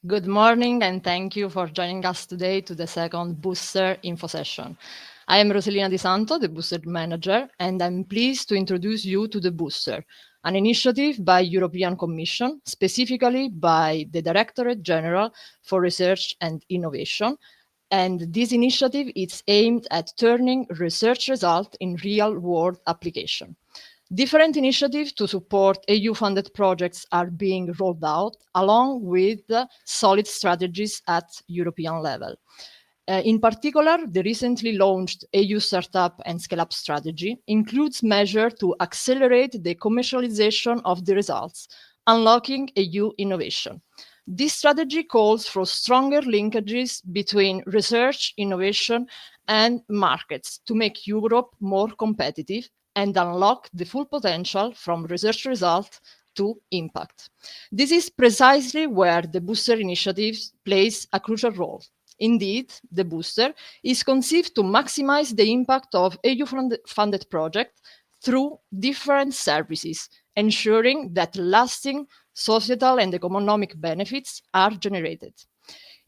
Good morning, and thank you for joining us today to the second Booster Info Session. I am Roselina Di Santo, the Booster Manager, and I'm pleased to introduce you to the Booster, an initiative by European Commission, specifically by the Directorate General for Research and Innovation. And this initiative is aimed at turning research results in real-world application. Different initiatives to support EU-funded projects are being rolled out, along with solid strategies at European level. In particular, the recently launched EU Startup and Scale-up strategy includes measures to accelerate the commercialization of the results, unlocking EU innovation. This strategy calls for stronger linkages between research, innovation, and markets to make Europe more competitive and unlock the full potential from research result to impact. This is precisely where the Booster initiative plays a crucial role. Indeed, the Booster is conceived to maximize the impact of EU-funded projects through different services, ensuring that lasting societal and economic benefits are generated.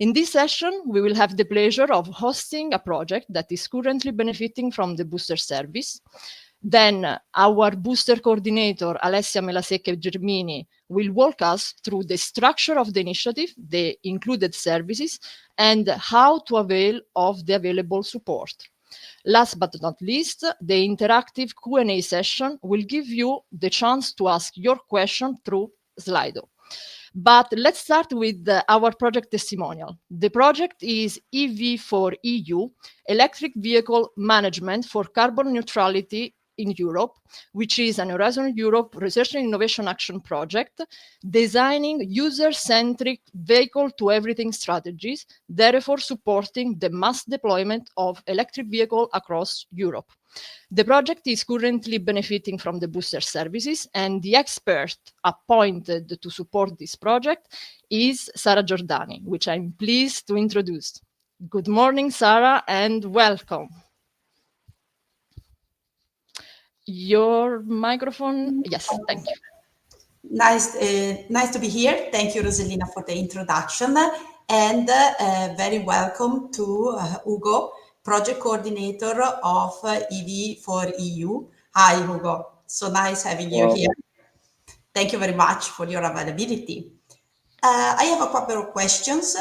In this session, we will have the pleasure of hosting a project that is currently benefiting from the Booster service. Then our Booster coordinator, Alessia Melasecche Germini, will walk us through the structure of the initiative, the included services, and how to avail of the available support. Last but not least, the interactive Q&A session will give you the chance to ask your question through Slido. But let's start with our project testimonial. The project is EV4EU, Electric Vehicle Management for Carbon Neutrality in Europe, which is an Horizon Europe Research and Innovation Action project, designing user-centric vehicle-to-everything strategies, therefore supporting the mass deployment of electric vehicles across Europe. The project is currently benefiting from the Booster services, and the expert appointed to support this project is Sara Giordani, which I'm pleased to introduce. Good morning, Sara, and welcome. Your microphone, yes, thank you. Nice to be here. Thank you, Roselina, for the introduction, and very welcome to Ugo, project coordinator of EV4EU. Hi, Ugo. So nice having you here. Thank you very much for your availability. I have a couple of questions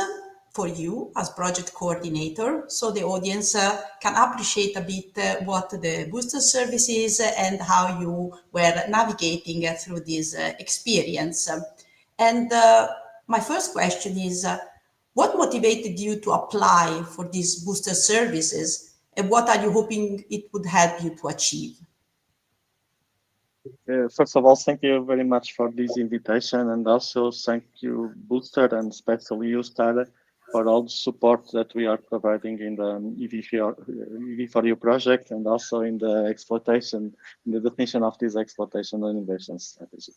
for you as project coordinator, so the audience can appreciate a bit what the Booster service is and how you were navigating through this experience. And my first question is, what motivated you to apply for these Booster services, and what are you hoping it would help you to achieve? First of all, thank you very much for this invitation, and also thank you, Booster, and especially you, Stade, for all the support that we are providing in the EV4U project, and also in the exploitation, in the definition of this exploitation and innovation strategy.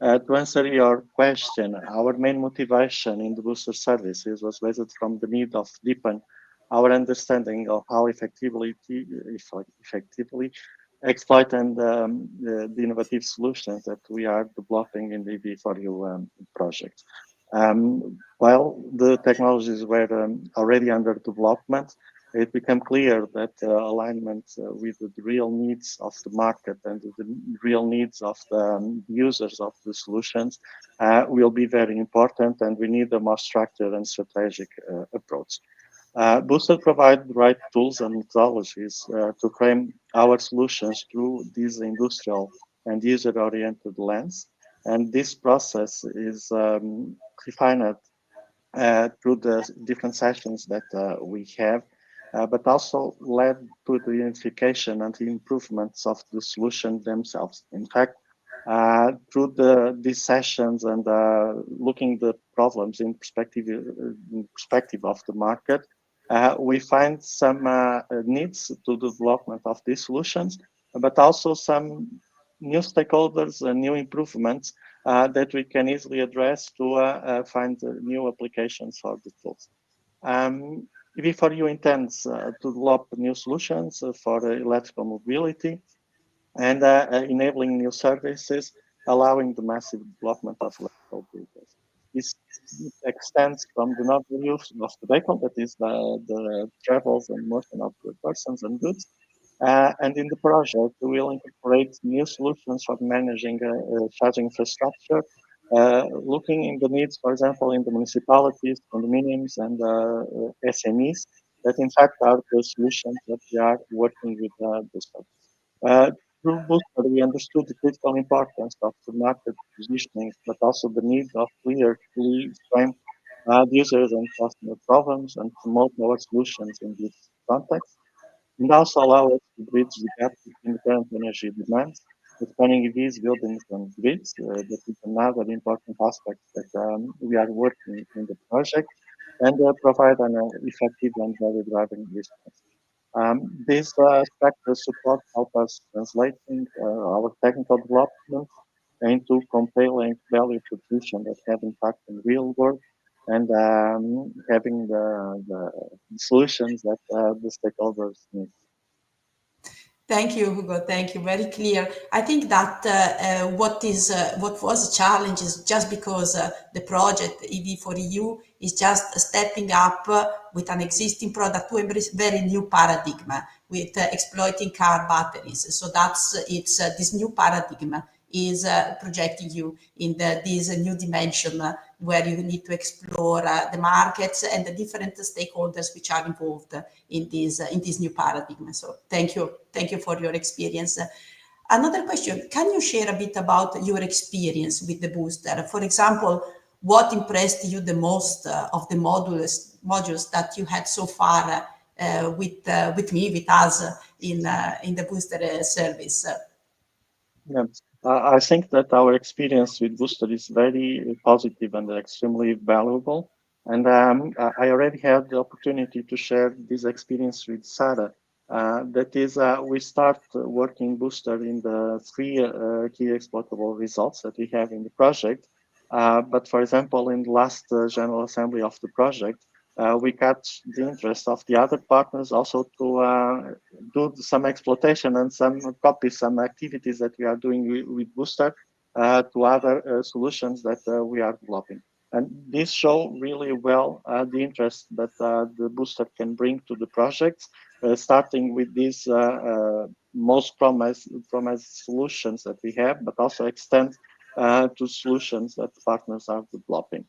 To answer your question, our main motivation in the Booster services was based from the need of deepen our understanding of how effectively exploit and the innovative solutions that we are developing in the EV4U project. While the technologies were already under development, it became clear that alignment with the real needs of the market and the real needs of the users of the solutions will be very important, and we need a more structured and strategic approach. Booster provide the right tools and methodologies to frame our solutions through this industrial and user-oriented lens. And this process is refined through the different sessions that we have, but also led to the unification and the improvements of the solution themselves. In fact, through these sessions and looking the problems in perspective of the market, we find some needs to the development of these solutions, but also some new stakeholders and new improvements that we can easily address to find new applications for the tools. EV4U intends to develop new solutions for electrical mobility and enabling new services, allowing the massive development of electrical vehicles. extends from the normal use of the vehicle, that is the travels and motion of the persons and goods. And in the project, we will incorporate new solutions for managing charging infrastructure, looking in the needs, for example, in the municipalities, condominiums, and SMEs, that in fact are the solutions that we are working with Booster. Through Booster, we understood the critical importance of the market positioning, but also the need of clearly frame users and customer problems and promote our solutions in this context, and also allow us to bridge the gap between the current energy demands, expanding EVs, buildings, and grids. That is another important aspect that we are working in the project, and provide an effective and value-driving response. These factors support help us translating our technical development into compelling value proposition that have impact in real world, and having the solutions that the stakeholders need. Thank you, Hugo. Thank you. Very clear. I think that what was a challenge is just because the project EV4EU is just stepping up with an existing product to embrace very new paradigm with exploiting car batteries. So it's this new paradigm is projecting you in this new dimension where you need to explore the markets and the different stakeholders which are involved in this new paradigm. So thank you for your experience. Another question: can you share a bit about your experience with the booster? For example, what impressed you the most of the modules that you had so far with us in the booster service? Yeah. I think that our experience with Booster is very positive and extremely valuable. And I already had the opportunity to share this experience with Sarah. That is, we start working Booster in the three key exploitable results that we have in the project. But for example, in the last General Assembly of the project, we catch the interest of the other partners also to do some exploitation and some activities that we are doing with Booster to other solutions that we are developing. And this show really well the interest that the Booster can bring to the projects, starting with these most promised solutions that we have, but also extend to solutions that partners are developing.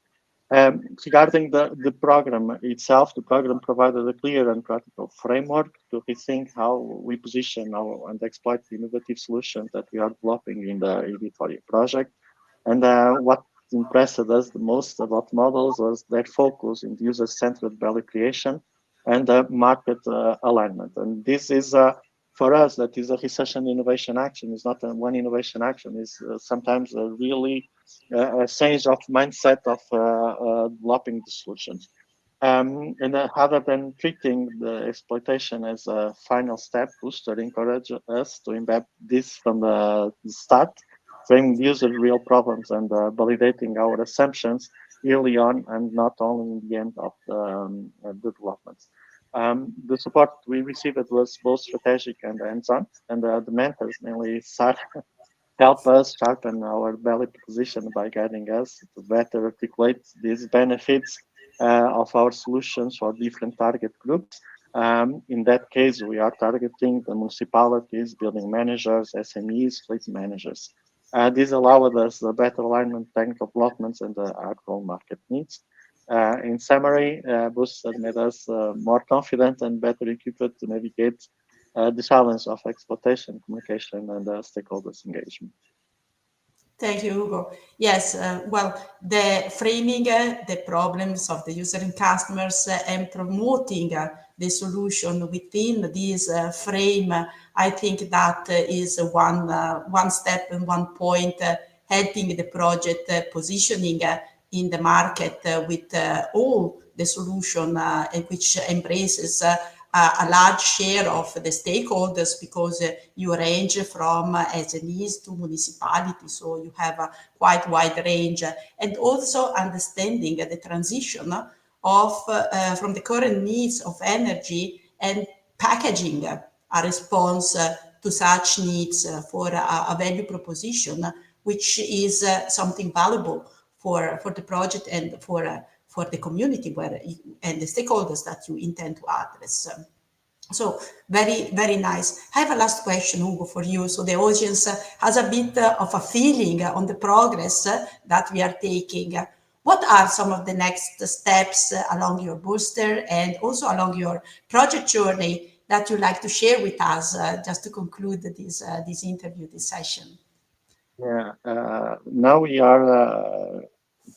Regarding the program itself, the program provided a clear and practical framework to rethink how we position and exploit the innovative solutions that we are developing in the EV4E project. And what impressed us the most about models was their focus in user-centered value creation and market alignment. And this is for us, that is a research and innovation action. It's not one innovation action. It's sometimes a really a change of mindset of developing the solutions. And rather than treating the exploitation as a final step, Booster encourage us to embed this from the start, framing user real problems and validating our assumptions early on and not only in the end of the developments. The support we received was both strategic and hands-on, and the mentors, mainly Sarah, help us sharpen our value proposition by guiding us to better articulate these benefits of our solutions for different target groups. In that case, we are targeting the municipalities, building managers, SMEs, fleet managers. This allowed us a better alignment, technical developments, and the actual market needs. In summary, Boost has made us more confident and better equipped to navigate the challenge of exploitation, communication, and stakeholders engagement. Thank you, Hugo. Yes, well, the framing the problems of the user and customers and promoting the solution within this frame, I think that is one step and one point helping the project positioning in the market with all the solution which embraces a large share of the stakeholders, because you range from SMEs to municipalities, so you have a quite wide range, and also understanding the transition of from the current needs of energy and packaging a response to such needs for a value proposition, which is something valuable for the project and for the community and the stakeholders that you intend to address. So very, very nice. I have a last question, Ugo, for you. So the audience has a bit of a feeling on the progress that we are taking. What are some of the next steps along your booster and also along your project journey that you'd like to share with us just to conclude this interview, this session? Yeah, now we are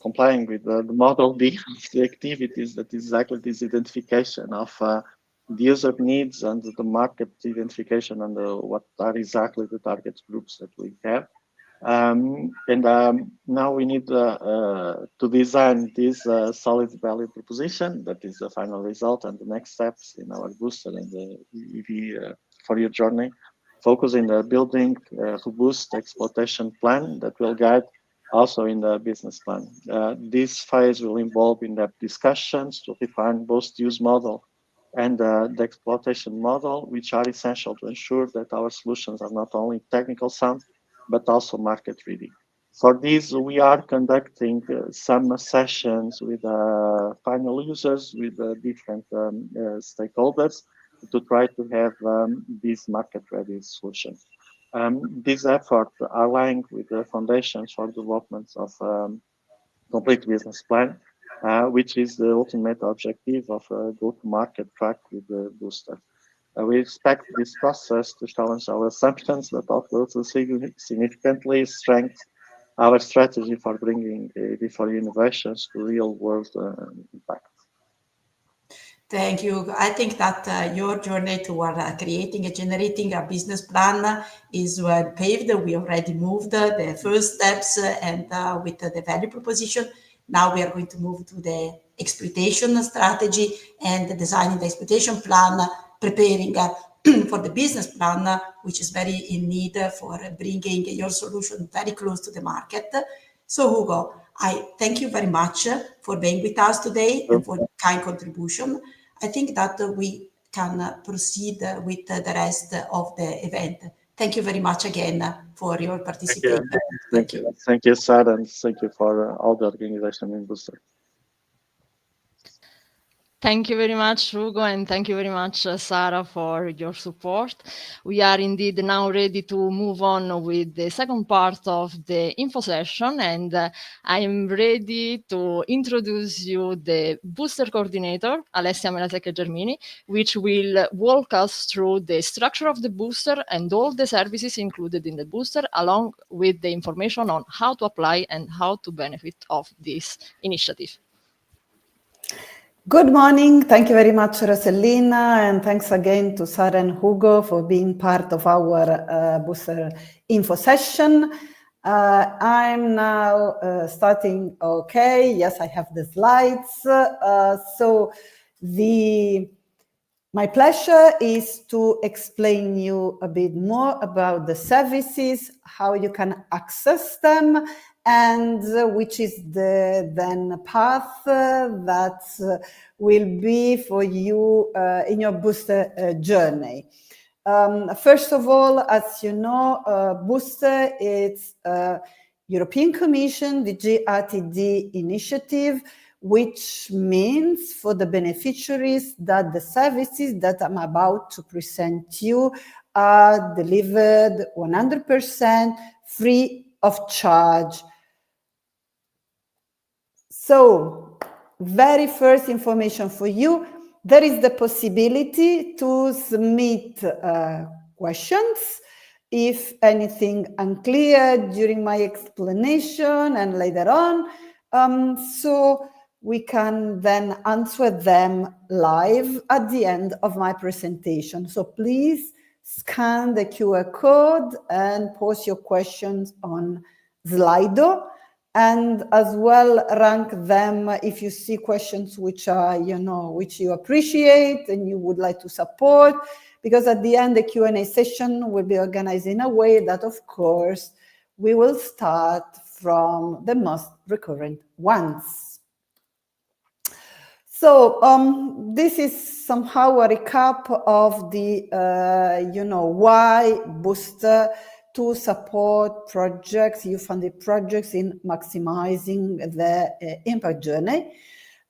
complying with the model B of the activities, that is exactly this identification of the user needs and the market identification and what are exactly the target groups that we have. Now we need to design this solid value proposition that is the final result and the next steps in our booster and the EV for your journey. Focus in the building robust exploitation plan that will guide also in the business plan. This phase will involve in-depth discussions to define both the use model and the exploitation model, which are essential to ensure that our solutions are not only technical sound, but also market ready. For this, we are conducting some sessions with final users, with different stakeholders to try to have this market ready solution. These efforts are aligned with the foundations for development of complete business plan, which is the ultimate objective of a go-to-market track with the booster. We expect this process to challenge our assumptions, but also significantly strengthen our strategy for bringing for innovations to real-world impact. Thank you. I think that your journey toward generating a business plan is well paved. We already moved the first steps and with the value proposition. Now we are going to move to the exploitation strategy and designing the exploitation plan, preparing for the business plan, which is very in need for bringing your solution very close to the market. So Hugo, I thank you very much for being with us today and for your kind contribution. I think that we can proceed with the rest of the event. Thank you very much again for your participation. Thank you. Thank you, Sarah, and thank you for all the organization in Booster. Thank you very much, Hugo, and thank you very much, Sarah, for your support. We are indeed now ready to move on with the second part of the info session, and I am ready to introduce you the booster coordinator, Alessia Melasecca-Germini, which will walk us through the structure of the booster and all the services included in the booster, along with the information on how to apply and how to benefit of this initiative. Good morning. Thank you very much, Rossellina, and thanks again to Sarah and Hugo for being part of our booster info session. I'm now starting. Okay, yes, I have the slides. My pleasure is to explain you a bit more about the services, how you can access them, and which is the then path that will be for you in your booster journey. First of all, as you know, booster is a European Commission, the GRTD initiative, which means for the beneficiaries that the services that I'm about to present you are delivered 100% free of charge. So, very first information for you, there is the possibility to submit questions if anything unclear during my explanation and later on. So we can then answer them live at the end of my presentation. So please scan the QR code and post your questions on Slido. And as well, rank them if you see questions which are, which you appreciate and you would like to support, because at the end, the Q&A session will be organized in a way that, of course, we will start from the most recurrent ones. So this is somehow a recap of the, why booster to support projects, EU-funded projects in maximizing the impact journey.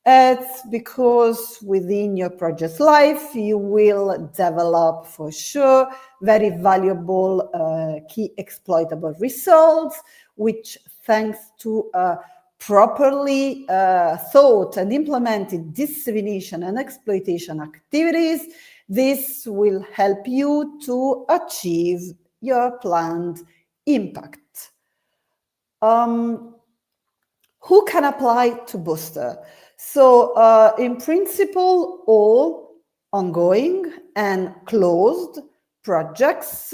It's because within your project's life, you will develop for sure very valuable key exploitable results, which thanks to properly thought and implemented dissemination and exploitation activities, this will help you to achieve your planned impact. Who can apply to Booster? So in principle, all ongoing and closed projects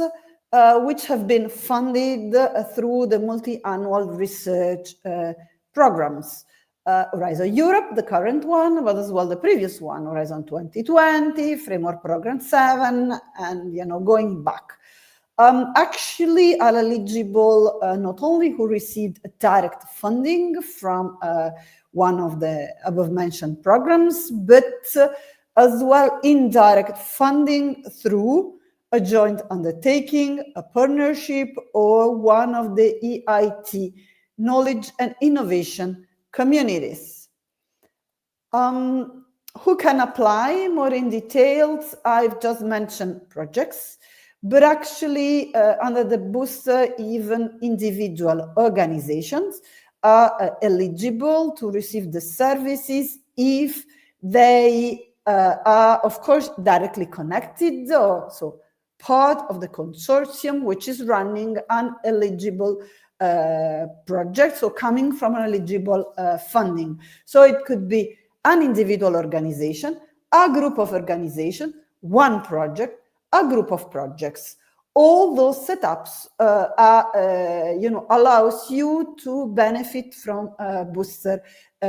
which have been funded through the multi-annual research programs. Horizon Europe, the current one, but as well the previous one, Horizon 2020, Framework Program 7, and going back. Actually are eligible not only who received direct funding from one of the above mentioned programs, but as well indirect funding through a joint undertaking, a partnership, or one of the EIT knowledge and innovation communities. Who can apply more in details? I've just mentioned projects, but actually under the Booster, even individual organizations are eligible to receive the services if they are, of course, directly connected, or so part of the consortium which is running an eligible project, so coming from an eligible funding. So it could be an individual organization, a group of organizations, one project, a group of projects. All those setups allows you to benefit from Booster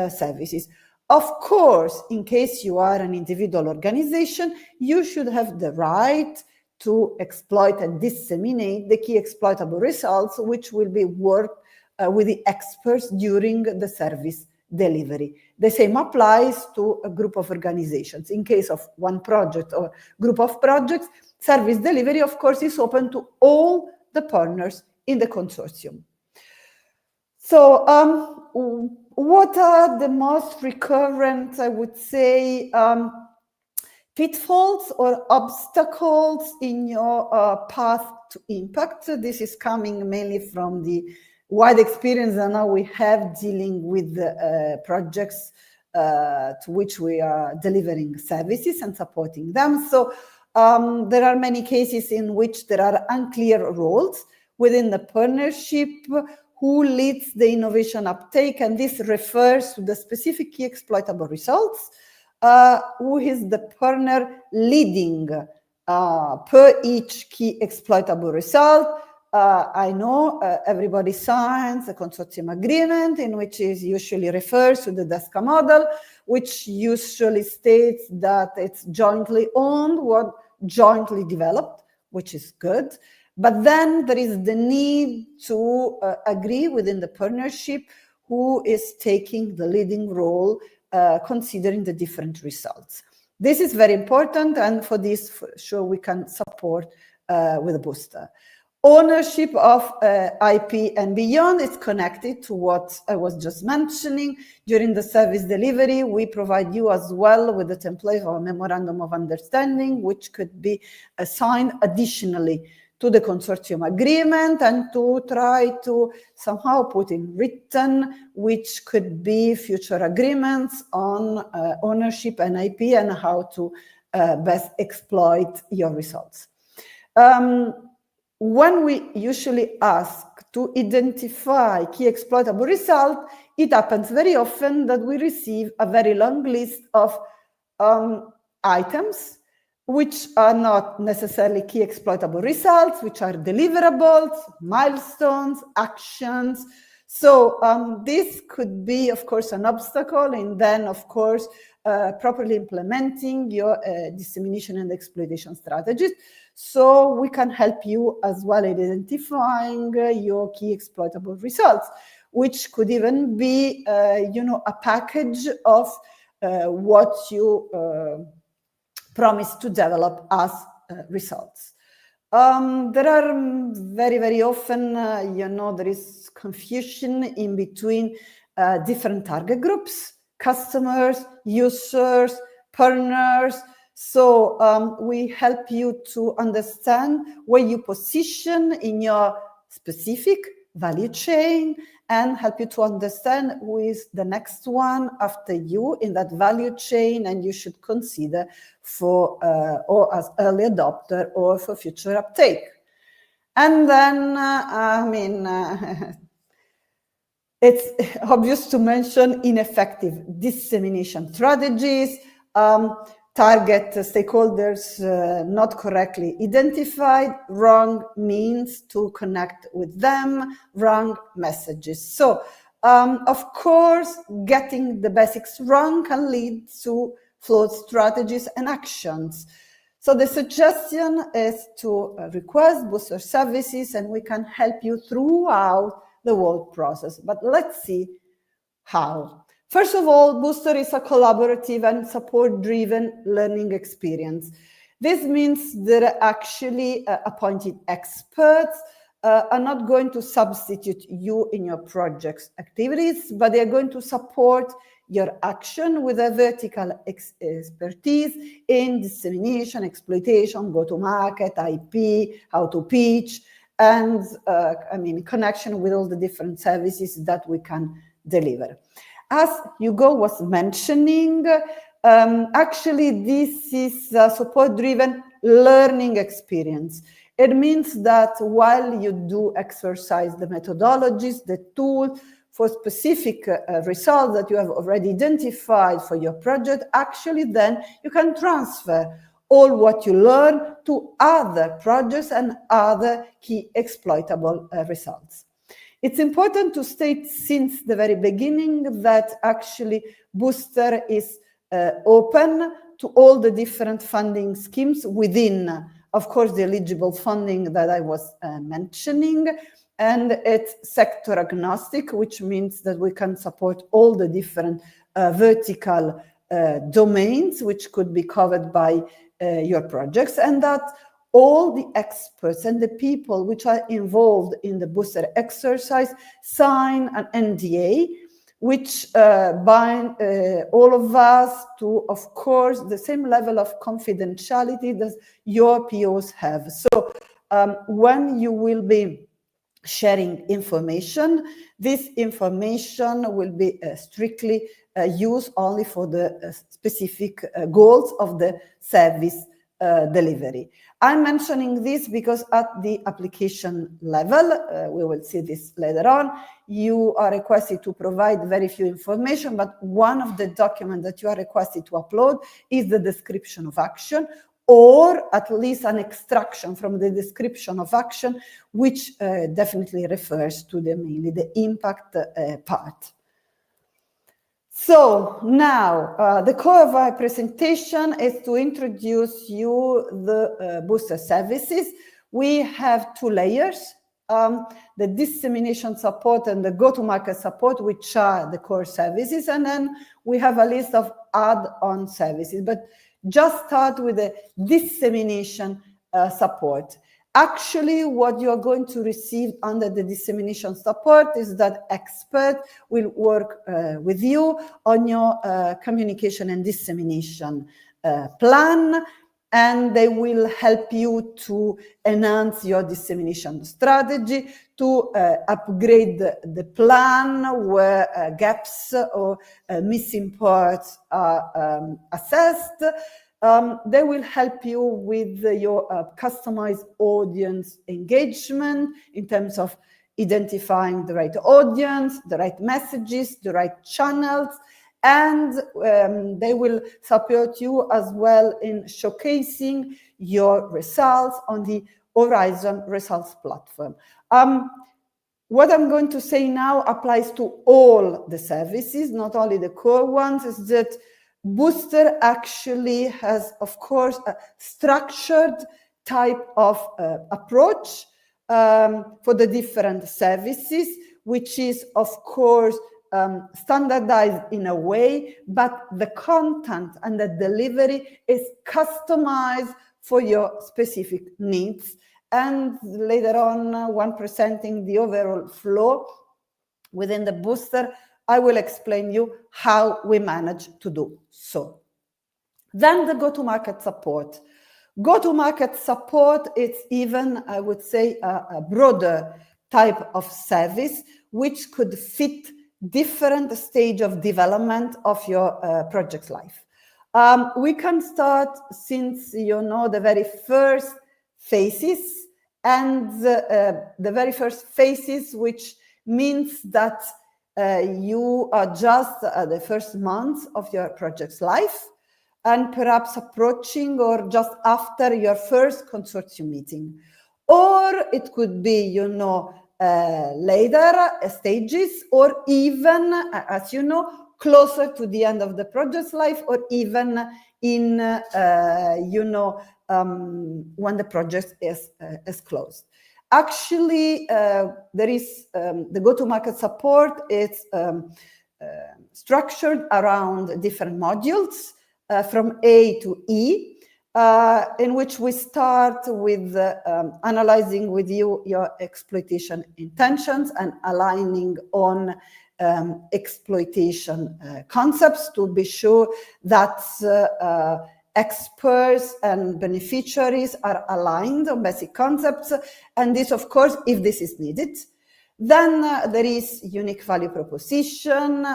services. Of course, in case you are an individual organization, you should have the right to exploit and disseminate the key exploitable results, which will be worked with the experts during the service delivery. The same applies to a group of organizations. In case of one project or group of projects, service delivery, of course, is open to all the partners in the consortium. So what are the most recurrent, I would say, pitfalls or obstacles in your path to impact? This is coming mainly from the wide experience that now we have dealing with projects to which we are delivering services and supporting them. So there are many cases in which there are unclear roles within the partnership, who leads the innovation uptake, and this refers to the specific key exploitable results, who is the partner leading per each key exploitable result. I know everybody signs a consortium agreement in which is usually refers to the DESCA model, which usually states that it's jointly owned or jointly developed, which is good. But then there is the need to agree within the partnership who is taking the leading role, considering the different results. This is very important, and for this, for sure, we can support with a Booster. Ownership of IP and beyond is connected to what I was just mentioning. During the service delivery, we provide you as well with a template or a memorandum of understanding, which could be assigned additionally to the consortium agreement, and to try to somehow put in written, which could be future agreements on ownership and IP and how to best exploit your results. When we usually ask to identify key exploitable result, it happens very often that we receive a very long list of items which are not necessarily key exploitable results, which are deliverables, milestones, actions. So this could be, of course, an obstacle, and then, of course, properly implementing your dissemination and exploitation strategies. So we can help you as well in identifying your key exploitable results, which could even be, a package of what you promise to develop as results. There are very often, there is confusion in between different target groups, customers, users, partners. So we help you to understand where you position in your specific value chain and help you to understand who is the next one after you in that value chain, and you should consider for or as early adopter or for future uptake. And then, it's obvious to mention ineffective dissemination strategies, target stakeholders not correctly identified, wrong means to connect with them, wrong messages. So, of course, getting the basics wrong can lead to flawed strategies and actions. So the suggestion is to request booster services, and we can help you throughout the whole process. But let's see how. First of all, Booster is a collaborative and support-driven learning experience. This means that actually appointed experts are not going to substitute you in your project's activities, but they are going to support your action with a vertical expertise in dissemination, exploitation, go-to-market, IP, how to pitch, and connection with all the different services that we can deliver. As Hugo was mentioning, actually this is a support-driven learning experience. It means that while you do exercise the methodologies, the tools for specific results that you have already identified for your project, actually then you can transfer all what you learn to other projects and other key exploitable results. It's important to state since the very beginning that actually Booster is open to all the different funding schemes within, of course, the eligible funding that I was mentioning, and it's sector agnostic, which means that we can support all the different vertical domains which could be covered by your projects, and that all the experts and the people which are involved in the Booster exercise sign an NDA, which bind all of us to, of course, the same level of confidentiality that your POs have. So when you will be sharing information, this information will be strictly used only for the specific goals of the service delivery. I'm mentioning this because at the application level, we will see this later on, you are requested to provide very few information, but one of the documents that you are requested to upload is the description of action, or at least an extraction from the description of action, which definitely refers to mainly the impact part. So now the core of our presentation is to introduce you the Booster services. We have two layers, the dissemination support and the go-to-market support, which are the core services. And then we have a list of add-on services, but just start with the dissemination support. Actually, what you're going to receive under the dissemination support is that expert will work with you on your communication and dissemination plan, and they will help you to enhance your dissemination strategy, to upgrade the plan where gaps or missing parts are assessed. They will help you with your customized audience engagement in terms of identifying the right audience, the right messages, the right channels, and they will support you as well in showcasing your results on the Horizon Results platform. What I'm going to say now applies to all the services, not only the core ones, is that Booster actually has, of course, a structured type of approach for the different services, which is, of course, standardized in a way, but the content and the delivery is customized for your specific needs. and later on, when presenting the overall flow within the booster, I will explain you how we manage to do so. Then the go-to-market support. Go-to-market support is even, I would say, a broader type of service which could fit different stage of development of your project's life. We can start since, you know, the very first phases, and the very first phases, which means that you are just the first months of your project's life, and perhaps approaching or just after your first consortium meeting. Or it could be, you know, later stages, or even, as you know, closer to the end of the project's life, or even in, you know, when the project is closed. Actually, there is the go-to-market support. It's structured around different modules from A to E, in which we start with analyzing with you your exploitation intentions and aligning on exploitation concepts to be sure that experts and beneficiaries are aligned on basic concepts, and this, of course, if this is needed. Then there is unique value proposition,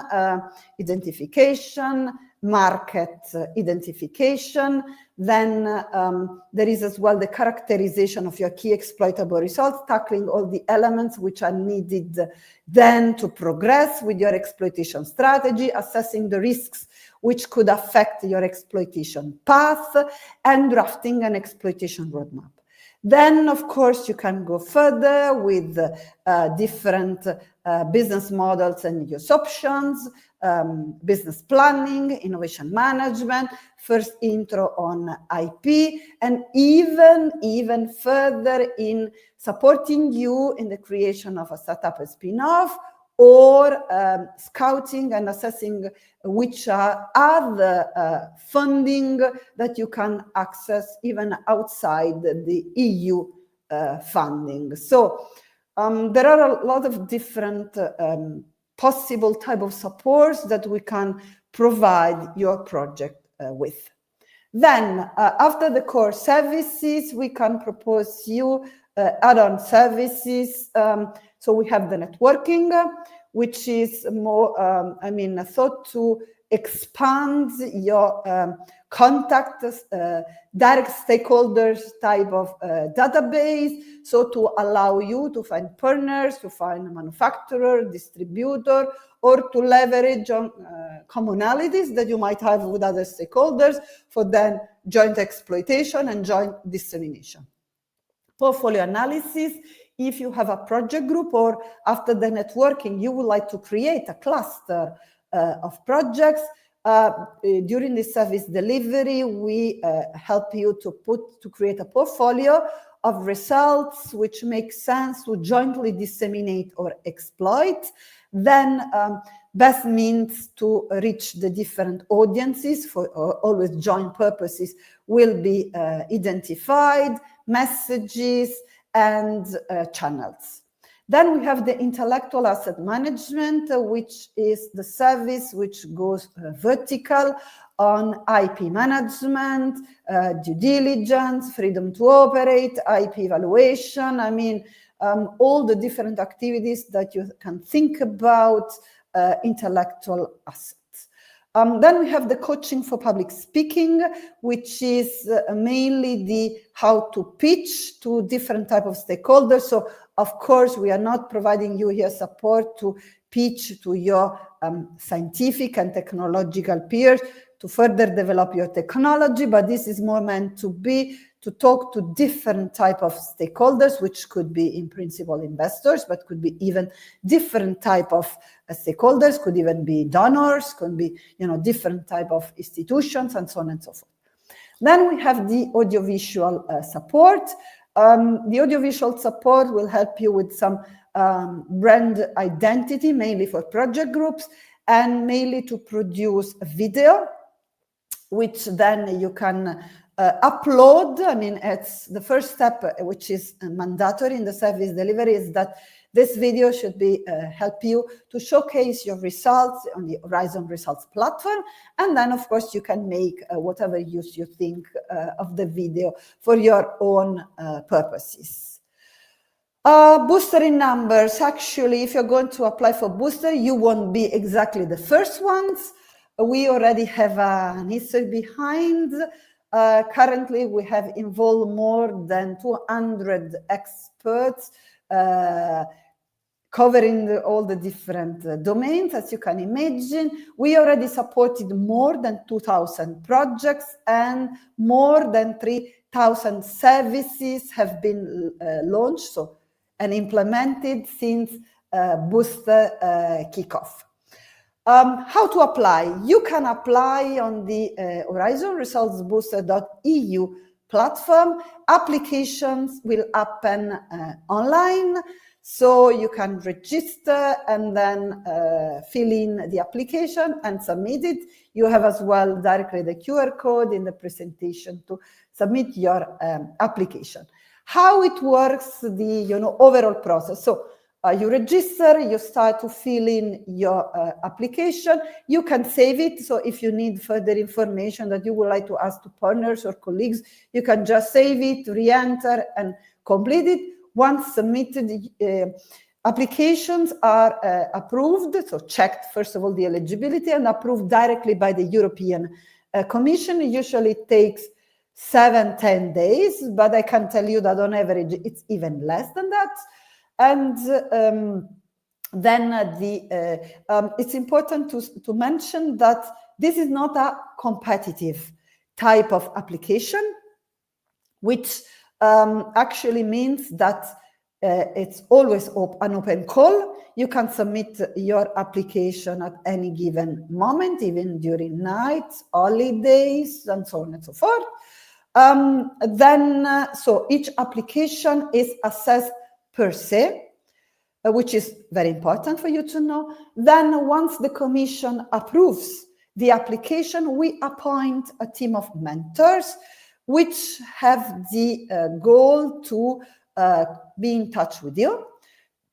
identification, market identification. Then there is as well the characterization of your key exploitable results, tackling all the elements which are needed then to progress with your exploitation strategy, assessing the risks which could affect your exploitation path, and drafting an exploitation roadmap. Then, of course, you can go further with different business models and use options, business planning, innovation management, first intro on IP, and even further in supporting you in the creation of a startup spin-off, or scouting and assessing which are other funding that you can access even outside the EU funding. So there are a lot of different possible type of supports that we can provide your project with. Then after the core services, we can propose you add-on services. So we have the networking, which is more, thought to expand your contact, direct stakeholders type of database, so to allow you to find partners, to find a manufacturer, distributor, or to leverage on commonalities that you might have with other stakeholders for then joint exploitation and joint dissemination. Portfolio analysis. If you have a project group, or after the networking, you would like to create a cluster of projects, during the service delivery, we help you to create a portfolio of results which make sense to jointly disseminate or exploit. Then best means to reach the different audiences for always joint purposes will be identified, messages, and channels. Then we have the intellectual asset management, which is the service which goes vertical on IP management, due diligence, freedom to operate, IP evaluation. All the different activities that you can think about intellectual assets. Then we have the coaching for public speaking, which is mainly the how to pitch to different type of stakeholders. So, of course, we are not providing you here support to pitch to your scientific and technological peers to further develop your technology, but this is more meant to be to talk to different type of stakeholders, which could be in principle investors, but could be even different type of stakeholders, could even be donors, could be different type of institutions, and so on and so forth. Then we have the audiovisual support. The audiovisual support will help you with some brand identity, mainly for project groups, and mainly to produce video, which then you can upload. I mean, it's the first step, which is mandatory in the service delivery, is that this video should be help you to showcase your results on the Horizon Results platform. And then, of course, you can make whatever use you think of the video for your own purposes. Booster in numbers. Actually, if you're going to apply for booster, you won't be exactly the first ones. We already have an history behind. Currently, we have involved more than 200 experts covering all the different domains, as you can imagine. We already supported more than 2,000 projects, and more than 3,000 services have been launched and implemented since booster kickoff. How to apply? You can apply on the Horizon Results Booster.eu platform. Applications will happen online, so you can register and then fill in the application and submit it. You have as well directly the QR code in the presentation to submit your application. How it works, the overall process. So you register, you start to fill in your application. You can save it. So if you need further information that you would like to ask to partners or colleagues, you can just save it, re-enter, and complete it. Once submitted, applications are approved. So checked, first of all, the eligibility, and approved directly by the European Commission. It usually takes 7-10 days, but I can tell you that on average, it's even less than that. And then it's important to mention that this is not a competitive type of application, which actually means that it's always an open call. You can submit your application at any given moment, even during nights, holidays, and so on and so forth. So each application is assessed per se, which is very important for you to know. Then once the Commission approves the application, we appoint a team of mentors, which have the goal to be in touch with you,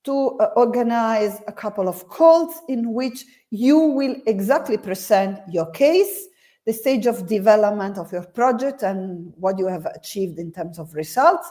to organize a couple of calls in which you will exactly present your case, the stage of development of your project, and what you have achieved in terms of results.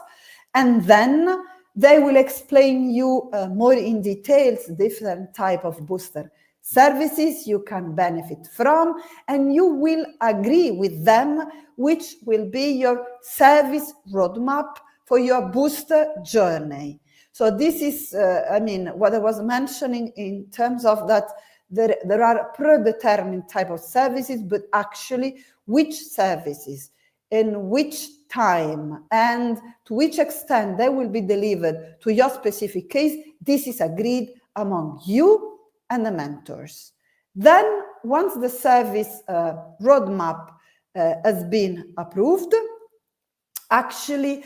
And then they will explain you more in details different type of booster services you can benefit from, and you will agree with them which will be your service roadmap for your booster journey. So this is, what I was mentioning in terms of that there are predetermined type of services, but actually which services, in which time, and to which extent they will be delivered to your specific case, this is agreed among you and the mentors. Then, once the service roadmap has been approved, actually,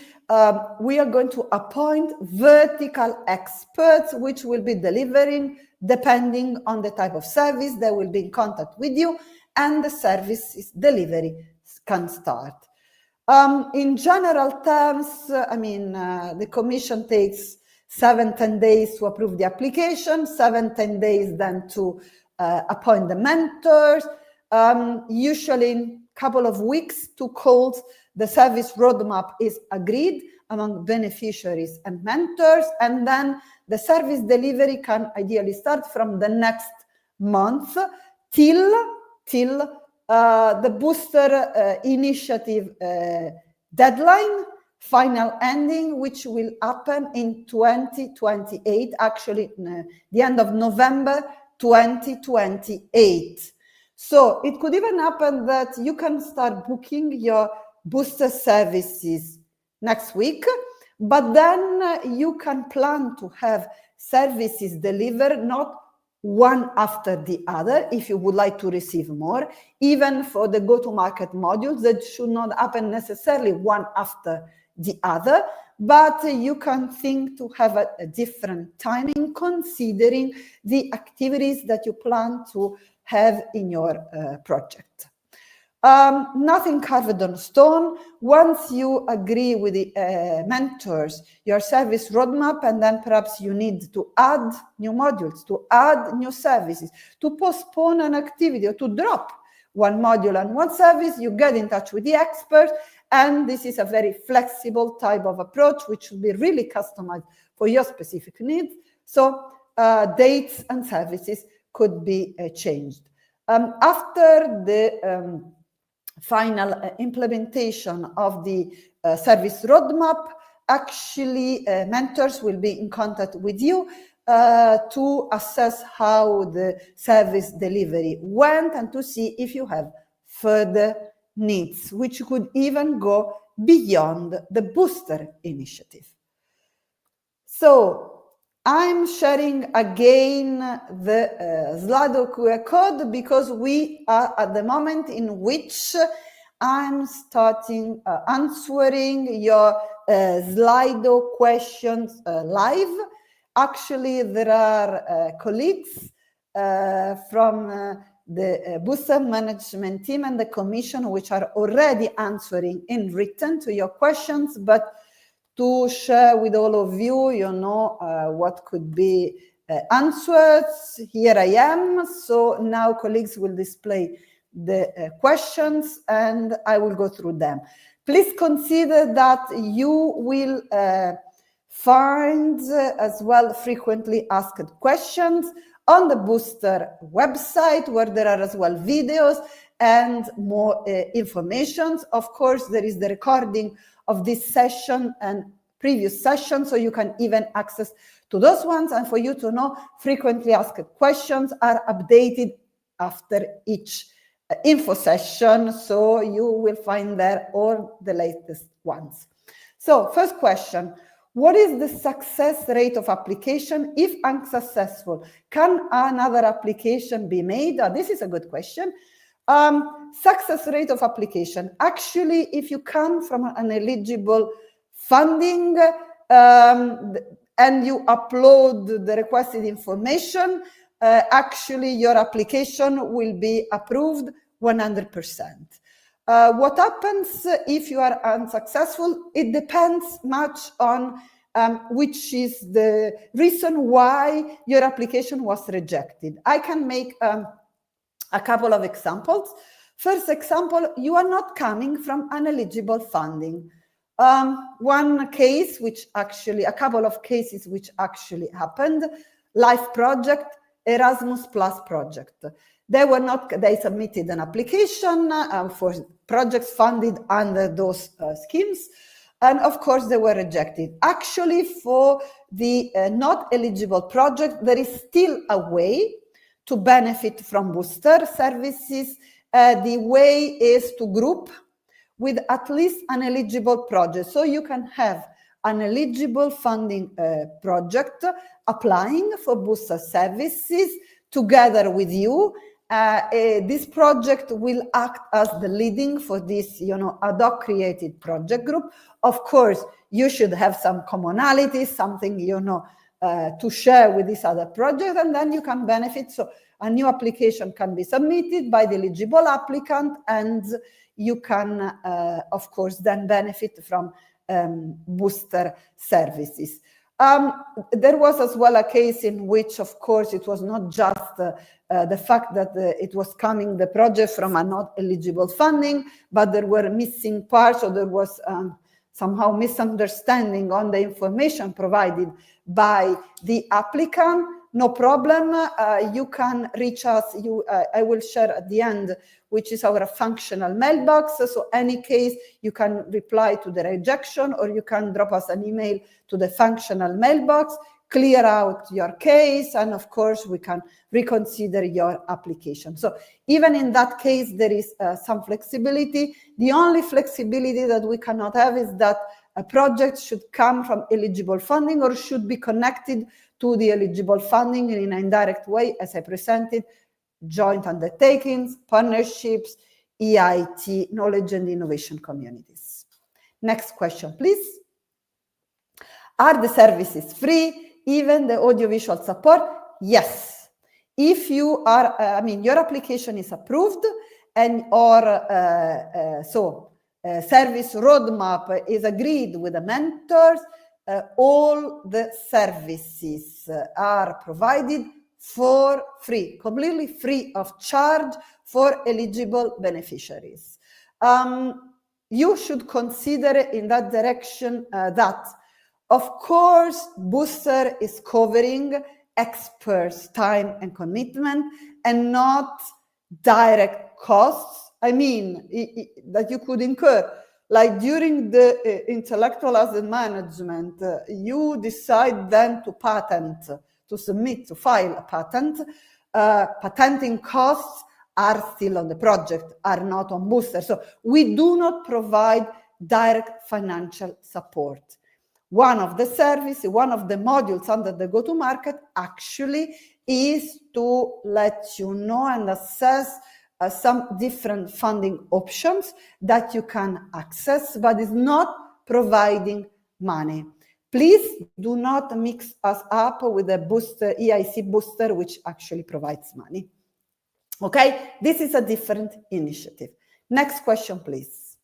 we are going to appoint vertical experts, which will be delivering depending on the type of service. They will be in contact with you, and the service delivery can start. In general terms, the Commission takes 7-10 days to approve the application, 7-10 days then to appoint the mentors, usually in a couple of weeks, 2 calls. The service roadmap is agreed among beneficiaries and mentors, and then the service delivery can ideally start from the next month till the booster initiative deadline, final ending, which will happen in 2028, actually the end of November 2028. So it could even happen that you can start booking your booster services next week, but then you can plan to have services delivered not one after the other if you would like to receive more. Even for the go-to-market modules, that should not happen necessarily one after the other, but you can think to have a different timing considering the activities that you plan to have in your project. Nothing carved on stone. Once you agree with the mentors, your service roadmap, and then perhaps you need to add new modules, to add new services, to postpone an activity or to drop one module and one service, you get in touch with the expert. And this is a very flexible type of approach, which will be really customized for your specific needs. So dates and services could be changed. After the final implementation of the service roadmap, actually mentors will be in contact with you to assess how the service delivery went and to see if you have further needs, which could even go beyond the booster initiative. So I'm sharing again the Slido QR code because we are at the moment in which I'm starting answering your Slido questions live. Actually, there are colleagues from the booster management team and the commission which are already answering in written to your questions, but to share with all of you, you know, what could be answered. Here I am. So now colleagues will display the questions and I will go through them. Please consider that you will find as well frequently asked questions on the booster website, where there are as well videos and more information. Of course, there is the recording of this session and previous sessions, so you can even access to those ones. And for you to know, frequently asked questions are updated after each info session, so you will find there all the latest ones. So first question, what is the success rate of application if unsuccessful? Can another application be made? This is a good question. Success rate of application. Actually, if you come from an eligible funding and you upload the requested information, actually your application will be approved 100%. What happens if you are unsuccessful? It depends much on which is the reason why your application was rejected. I can make a couple of examples. First example, you are not coming from uneligible funding. One case, which actually, a couple of cases which actually happened, Life Project, Erasmus Plus project. They submitted an application for projects funded under those schemes. And of course, they were rejected. Actually, for the not eligible project, there is still a way to benefit from booster services. The way is to group with at least an eligible project. So you can have an eligible funding project applying for booster services together with you. This project will act as the leading for this, ad hoc created project group. Of course, you should have some commonality, something, to share with this other project, and then you can benefit. So a new application can be submitted by the eligible applicant, and you can, of course, then benefit from booster services. There was as well a case in which, of course, it was not just the fact that it was coming, the project, from a not eligible funding, but there were missing parts, or there was somehow misunderstanding on the information provided by the applicant. No problem. You can reach us. I will share at the end, which is our functional mailbox. So any case, you can reply to the rejection, or you can drop us an email to the functional mailbox, clear out your case, and of course, we can reconsider your application. So even in that case, there is some flexibility. The only flexibility that we cannot have is that a project should come from eligible funding or should be connected to the eligible funding in an indirect way, as I presented: joint undertakings, partnerships, EIT, knowledge and innovation communities. Next question, please. Are the services free, even the audiovisual support? Yes. If you are, your application is approved and service roadmap is agreed with the mentors, all the services are provided for free, completely free of charge for eligible beneficiaries. You should consider in that direction that, of course, Booster is covering experts' time and commitment and not direct costs. I mean, that you could incur. Like during the intellectual asset management, you decide then to patent, to submit, to file a patent. Patenting costs are still on the project, are not on Booster. So we do not provide direct financial support. One of the services, one of the modules under the go-to-market actually is to let you know and assess some different funding options that you can access, but is not providing money. Please do not mix us up with the Booster, EIC Booster, which actually provides money. Okay, this is a different initiative. Next question, please.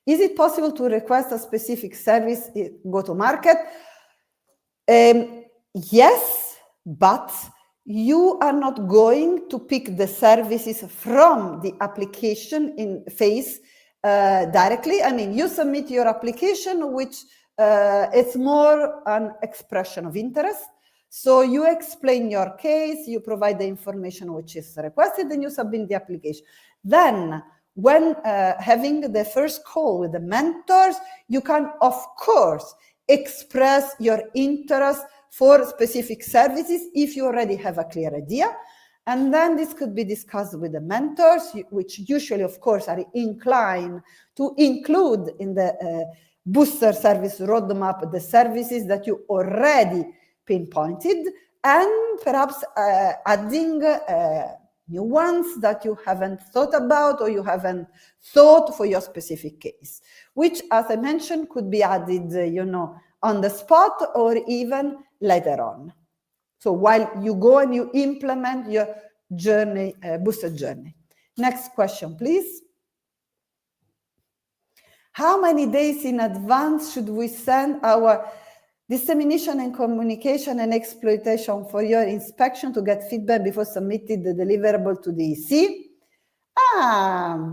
Is it possible to request a specific service go-to-market? Yes, but you are not going to pick the services from the application in phase directly. I mean, you submit your application, which it's more an expression of interest. So you explain your case, you provide the information which is requested, and you submit the application. Then, when having the first call with the mentors, you can, of course, express your interest for specific services if you already have a clear idea. And then this could be discussed with the mentors, which usually, of course, are inclined to include in the Booster service roadmap the services that you already pinpointed, and perhaps adding new ones that you haven't thought about or you haven't thought for your specific case, which, as I mentioned, could be added, on the spot or even later on. So while you go and you implement your journey, Booster journey. Next question, please. How many days in advance should we send our dissemination and communication and exploitation for your inspection to get feedback before submitting the deliverable to the EC?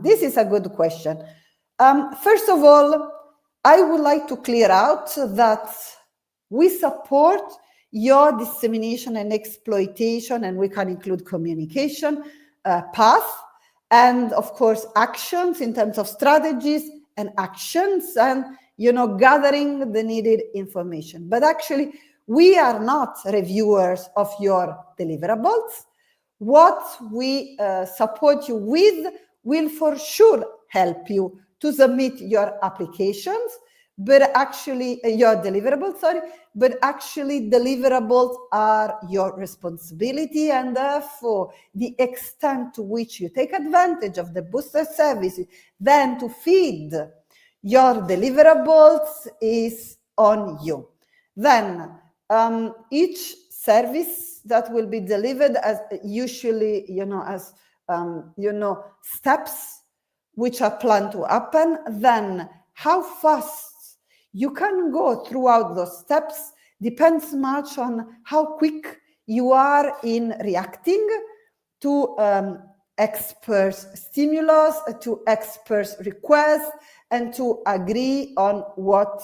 This is a good question. First of all, I would like to clear out that we support your dissemination and exploitation, and we can include communication path, and of course actions in terms of strategies and actions, and gathering the needed information. But actually, we are not reviewers of your deliverables. What we support you with will for sure help you to submit your applications, but actually your deliverables, but actually deliverables are your responsibility, and therefore the extent to which you take advantage of the Booster services then to feed your deliverables is on you. Then each service that will be delivered as usually, steps which are planned to happen. Then how fast you can go throughout those steps depends much on how quick you are in reacting to experts' stimulus, to experts' requests, and to agree on what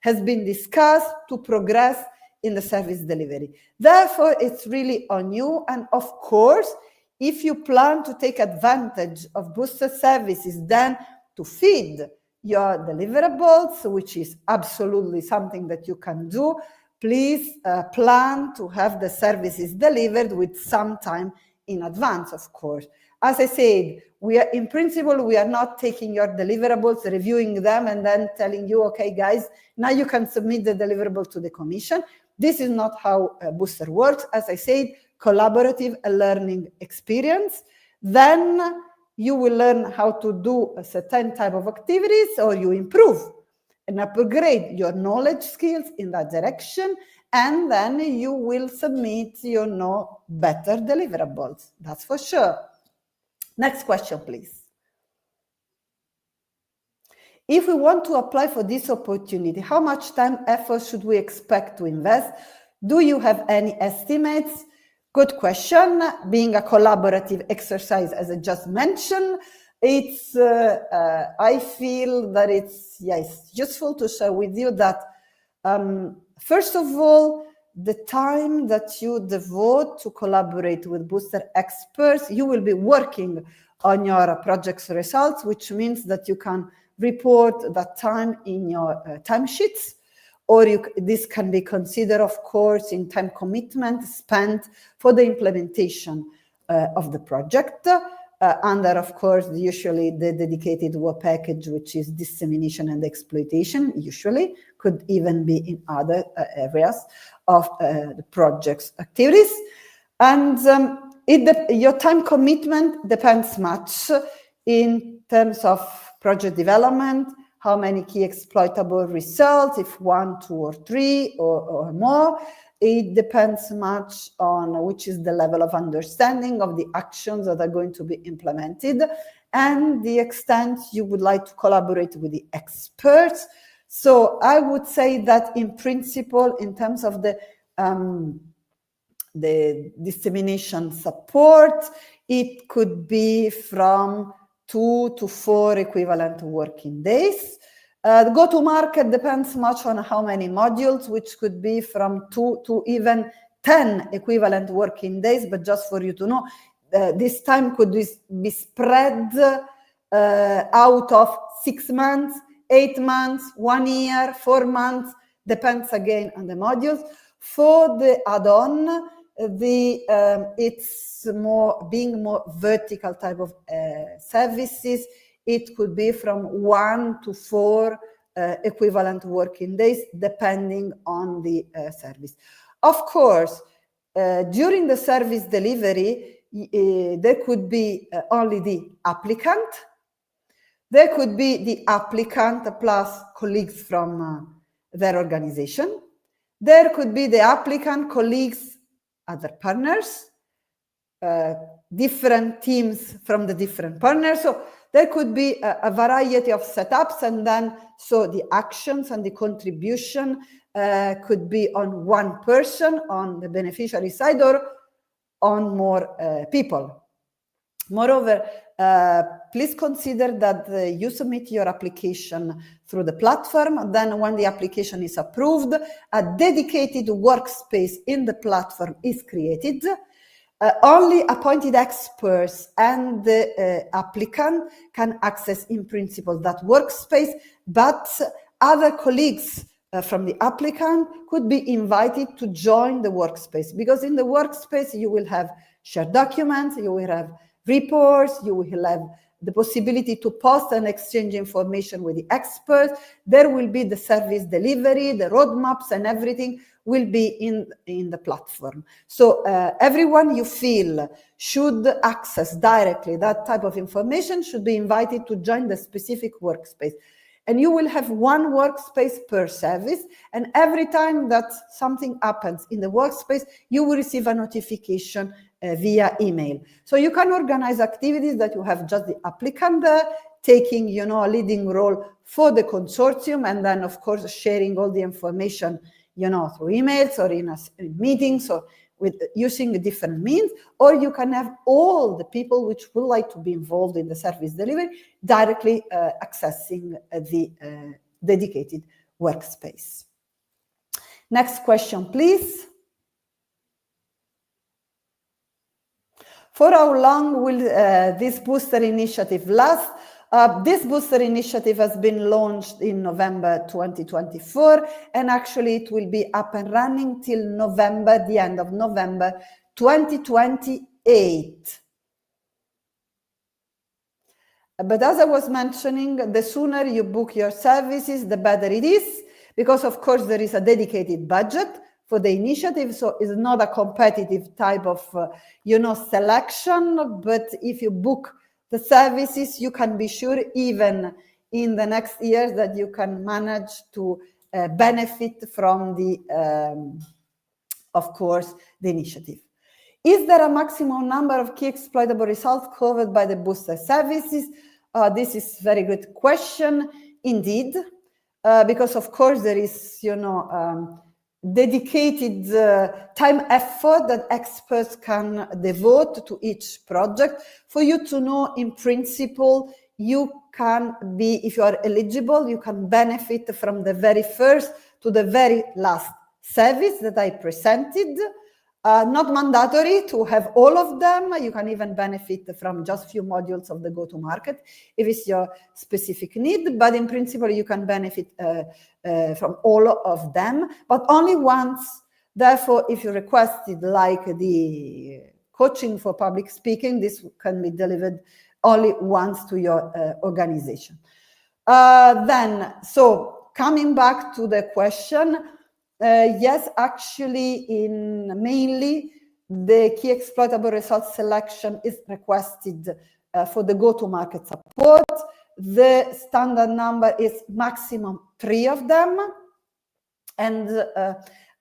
has been discussed to progress in the service delivery. Therefore, it's really on you. And of course, if you plan to take advantage of Booster services, then to feed your deliverables, which is absolutely something that you can do, please plan to have the services delivered with some time in advance, of course. As I said, in principle, we are not taking your deliverables, reviewing them, and then telling you, okay, guys, now you can submit the deliverable to the commission. This is not how Booster works. As I said, collaborative learning experience. Then you will learn how to do a certain type of activities, or you improve and upgrade your knowledge skills in that direction, and then you will submit, better deliverables. That's for sure. Next question, please. If we want to apply for this opportunity, how much time, effort should we expect to invest? Do you have any estimates? Good question. Being a collaborative exercise, as I just mentioned, it's I feel that it's useful to share with you that first of all, the time that you devote to collaborate with Booster experts, you will be working on your project's results, which means that you can report that time in your timesheets, or this can be considered, of course, in time commitment spent for the implementation of the project. Under, of course, usually the dedicated work package, which is dissemination and exploitation, usually could even be in other areas of the project's activities. And your time commitment depends much in terms of project development, how many key exploitable results, if 1, 2, or 3, or more. It depends much on which is the level of understanding of the actions that are going to be implemented and the extent you would like to collaborate with the experts. So I would say that in principle, in terms of the dissemination support, it could be from 2 to 4 equivalent working days. The go-to-market depends much on how many modules, which could be from 2 to even 10 equivalent working days. But just for you to know, this time could be spread out of 6 months, 8 months, 1 year, 4 months, depends again on the modules. For the add-on, it's being more vertical type of services. It could be from 1 to 4 equivalent working days, depending on the service. Of course, during the service delivery, there could be only the applicant. There could be the applicant plus colleagues from their organization. There could be the applicant, colleagues, other partners, different teams from the different partners. So there could be a variety of setups, and then so the actions and the contribution could be on one person on the beneficiary side or on more people. Moreover, please consider that you submit your application through the platform. Then when the application is approved, a dedicated workspace in the platform is created. Only appointed experts and the applicant can access, in principle, that workspace, but other colleagues from the applicant could be invited to join the workspace, because in the workspace you will have shared documents, you will have reports, you will have the possibility to post and exchange information with the experts. There will be the service delivery, the roadmaps, and everything will be in the platform. So everyone you feel should access directly that type of information should be invited to join the specific workspace. And you will have one workspace per service. And every time that something happens in the workspace, you will receive a notification via email. So you can organize activities that you have just the applicant taking, a leading role for the consortium, and then of course sharing all the information, through emails or in meetings or with using different means. Or you can have all the people which would like to be involved in the service delivery directly accessing the dedicated workspace. Next question, please. For how long will this booster initiative last? This booster initiative has been launched in November 2024, and actually it will be up and running till November, the end of November 2028. But as I was mentioning, the sooner you book your services, the better it is, because of course there is a dedicated budget for the initiative, so it's not a competitive type of, selection. But if you book the services, you can be sure, even in the next years, that you can manage to benefit from the, of course, the initiative. Is there a maximum number of key exploitable results covered by the booster services? This is a very good question indeed, because of course there is, dedicated time effort that experts can devote to each project. For you to know, in principle, you can be, if you are eligible, you can benefit from the very first to the very last service that I presented. Not mandatory to have all of them. You can even benefit from just few modules of the go-to-market if it's your specific need, but in principle, you can benefit from all of them, but only once. Therefore, if you requested like the coaching for public speaking, this can be delivered only once to your organization. So coming back to the question, yes, actually, mainly the key exploitable results selection is requested for the go-to-market support. The standard number is maximum 3 of them, and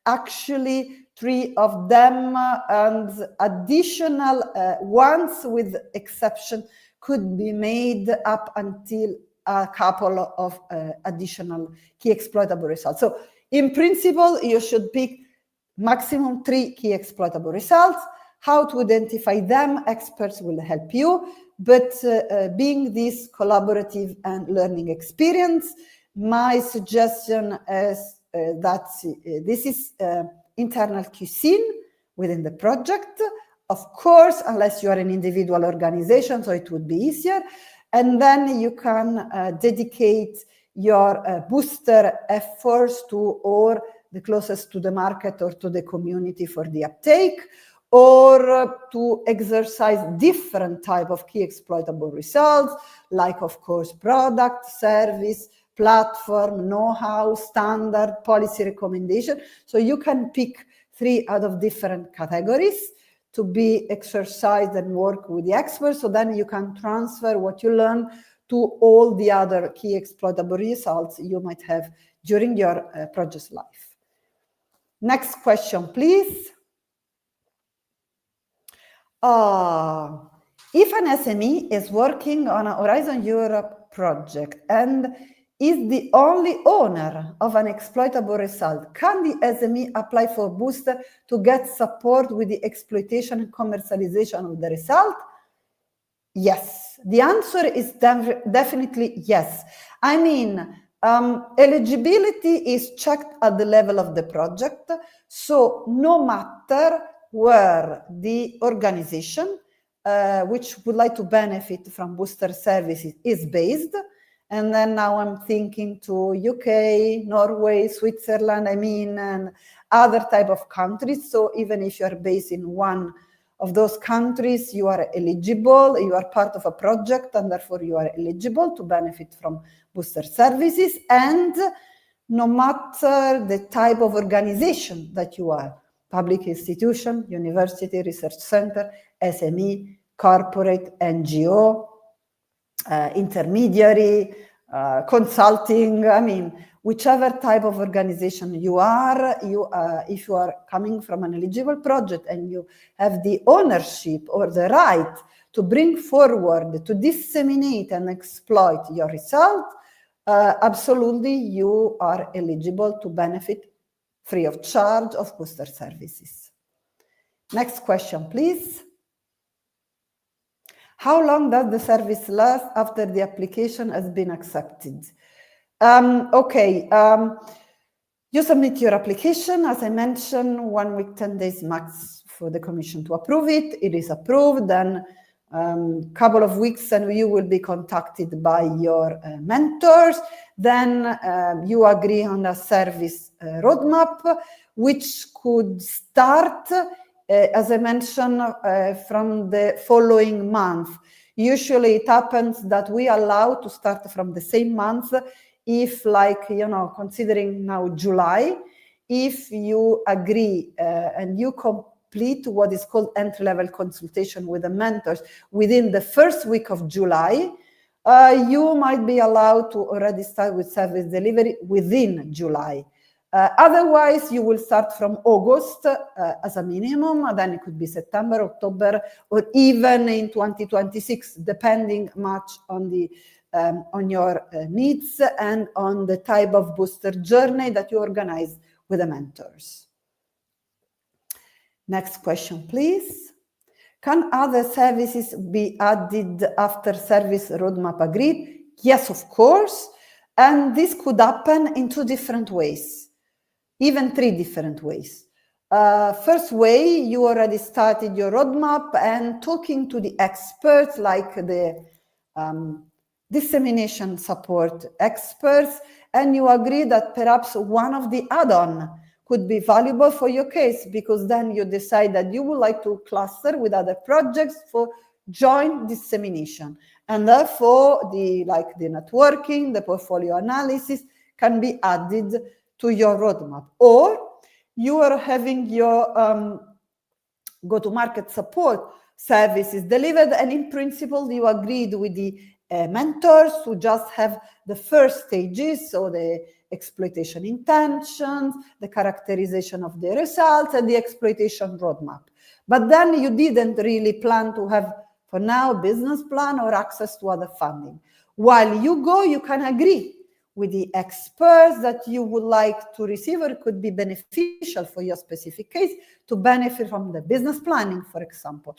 actually 3 of them and additional ones with exception could be made up until a couple of additional key exploitable results. So in principle, you should pick maximum 3 key exploitable results. How to identify them, experts will help you. But being this collaborative and learning experience, my suggestion is that this is internal cuisine within the project. Of course, unless you are an individual organization, so it would be easier. And then you can dedicate your booster efforts to or the closest to the market or to the community for the uptake, or to exercise different type of key exploitable results, like of course product, service, platform, know-how, standard, policy recommendation. So you can pick 3 out of different categories to be exercised and work with the experts. So then you can transfer what you learn to all the other key exploitable results you might have during your project life. Next question, please. If an SME is working on a Horizon Europe project and is the only owner of an exploitable result, can the SME apply for booster to get support with the exploitation and commercialization of the result? Yes, the answer is definitely yes. I mean, eligibility is checked at the level of the project. So no matter where the organization which would like to benefit from booster services is based, and then now I'm thinking to UK, Norway, Switzerland, and other type of countries. So even if you're based in one of those countries, you are eligible, you are part of a project, and therefore you are eligible to benefit from booster services. And no matter the type of organization that you are, public institution, university, research center, SME, corporate, NGO, intermediary, consulting, whichever type of organization you are, if you are coming from an eligible project and you have the ownership or the right to bring forward, to disseminate and exploit your result, absolutely you are eligible to benefit free of charge of booster services. Next question, please. How long does the service last after the application has been accepted? You submit your application, as I mentioned, 1 week, 10 days max for the Commission to approve it. It is approved, then couple of weeks and you will be contacted by your mentors. Then you agree on a service roadmap, which could start, as I mentioned, from the following month. Usually it happens that we allow to start from the same month if, like, considering now July, if you agree and you complete what is called entry-level consultation with the mentors within the first week of July, you might be allowed to already start with service delivery within July. Otherwise, you will start from August as a minimum, and then it could be September, October, or even in 2026, depending much on the on your needs and on the type of booster journey that you organize with the mentors. Next question, please. Can other services be added after service roadmap agreed? Yes, of course. And this could happen in 2 different ways, even 3 different ways. First way, you already started your roadmap and talking to the experts like the dissemination support experts, and you agree that perhaps one of the add-on could be valuable for your case, because then you decide that you would like to cluster with other projects for joint dissemination. And therefore, the networking, the portfolio analysis can be added to your roadmap. Or you are having your go-to-market support services delivered, and in principle, you agreed with the mentors to just have the first stages, so the exploitation intentions, the characterization of the results, and the exploitation roadmap. But then you didn't really plan to have, for now, business plan or access to other funding. While you go, you can agree with the experts that you would like to receive, or it could be beneficial for your specific case to benefit from the business planning, for example.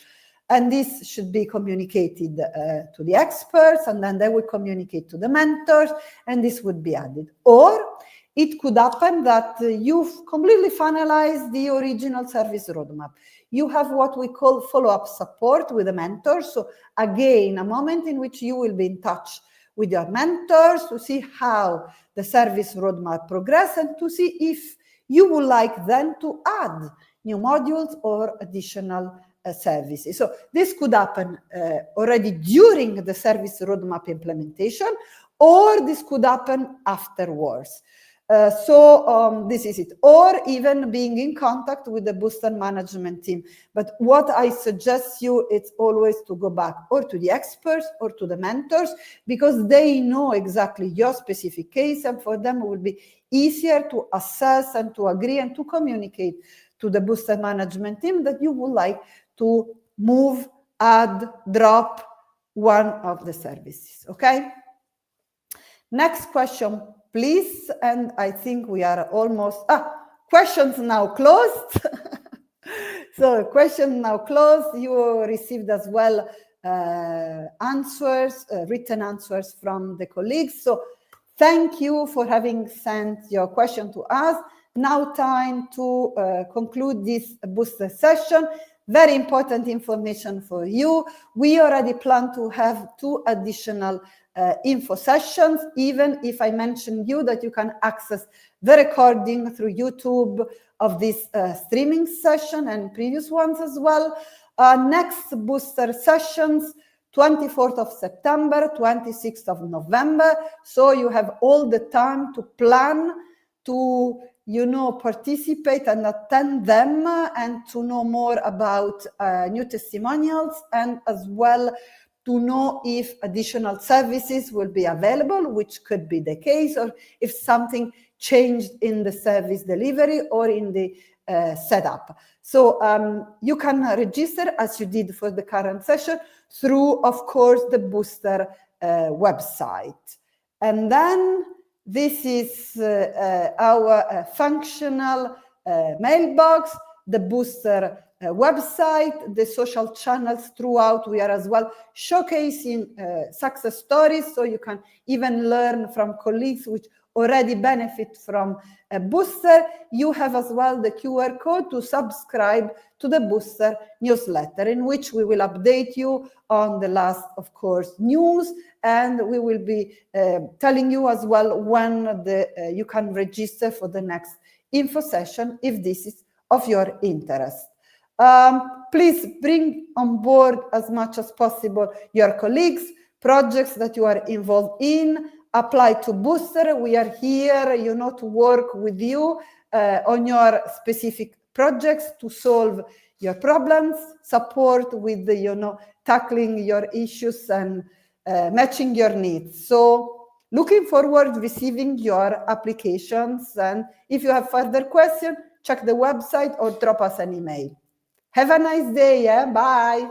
And this should be communicated to the experts, and then they will communicate to the mentors, and this would be added. Or it could happen that you've completely finalized the original service roadmap. You have what we call follow-up support with the mentors. So again, a moment in which you will be in touch with your mentors to see how the service roadmap progresses and to see if you would like them to add new modules or additional services. So this could happen already during the service roadmap implementation, or this could happen afterwards. This is it, or even being in contact with the booster management team. But what I suggest you, it's always to go back or to the experts or to the mentors, because they know exactly your specific case, and for them it will be easier to assess and to agree and to communicate to the booster management team that you would like to move, add, drop one of the services, okay? Next question, please. And I think we are almost, questions now closed. So question now closed. You received as well answers, written answers from the colleagues. So thank you for having sent your question to us. Now time to conclude this booster session. Very important information for you. We already plan to have 2 additional info sessions, even if I mentioned you that you can access the recording through YouTube of this streaming session and previous ones as well. Next booster sessions, 24th of September, 26th of November. So you have all the time to plan, to participate and attend them, and to know more about new testimonials, and as well to know if additional services will be available, which could be the case, or if something changed in the service delivery or in the setup. So you can register as you did for the current session through, of course, the booster website. And then this is our functional mailbox, the booster website, the social channels throughout. We are as well showcasing success stories, so you can even learn from colleagues which already benefit from a booster. You have as well the QR code to subscribe to the booster newsletter, in which we will update you on the last, of course, news, and we will be telling you as well when you can register for the next info session if this is of your interest. Please bring on board as much as possible your colleagues, projects that you are involved in. Apply to Booster. We are here, to work with you on your specific projects to solve your problems, support with the, tackling your issues and matching your needs. So Looking forward to receiving your applications, and if you have further questions, check the website or drop us an email. Have a nice day. Bye.